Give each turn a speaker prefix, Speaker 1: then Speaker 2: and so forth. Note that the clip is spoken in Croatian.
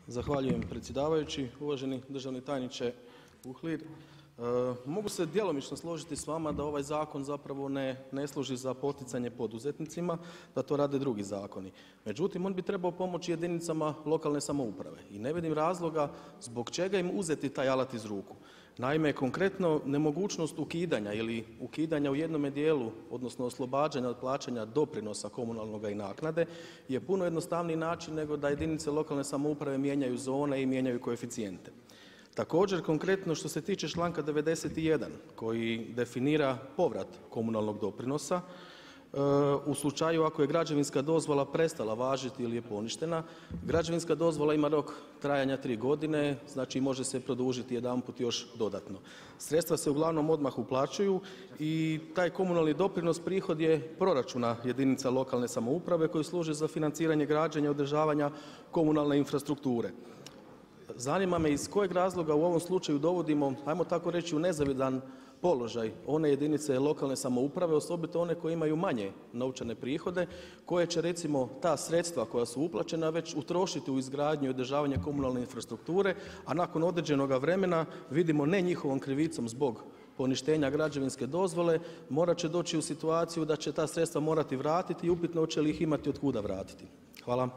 Speaker 1: Zahvaljujem predsjedavajući, uvaženi državni tajniče Uhlir. Mogu se djelomično složiti s vama da ovaj zakon zapravo ne služi za poticanje poduzetnicima, da to rade drugi zakoni. Međutim, on bi trebao pomoći jedinicama lokalne samouprave i ne vidim razloga zbog čega im uzeti taj alat iz ruku. Naime, konkretno nemogućnost ukidanja ili ukidanja u jednome dijelu, odnosno oslobađanja od plaćanja doprinosa komunalnoga i naknade je puno jednostavniji način nego da jedinice lokalne samouprave mijenjaju zone i mijenjaju koeficijente. Također, konkretno što se tiče članka 91. koji definira povrat komunalnog doprinosa u slučaju ako je građevinska dozvola prestala važiti ili je poništena, građevinska dozvola ima rok trajanja 3 godine, znači može se produžiti jedanput još dodatno. Sredstva se uglavnom odmah uplaćuju i taj komunalni doprinos prihod je proračuna jedinica lokalne samouprave koji služi za financiranje građenja i održavanja komunalne infrastrukture. Zanima me iz kojeg razloga u ovom slučaju dovodimo, ajmo tako reći, u nezavidan položaj one jedinice lokalne samouprave, osobito one koje imaju manje novčane prihode, koje će recimo ta sredstva koja su uplaćena već utrošiti u izgradnju i održavanje komunalne infrastrukture, a nakon određenoga vremena vidimo ne njihovom krivicom zbog poništenja građevinske dozvole, morat će doći u situaciju da će ta sredstva morati vratiti i upitno hoće li ih imati od kuda vratiti. Hvala.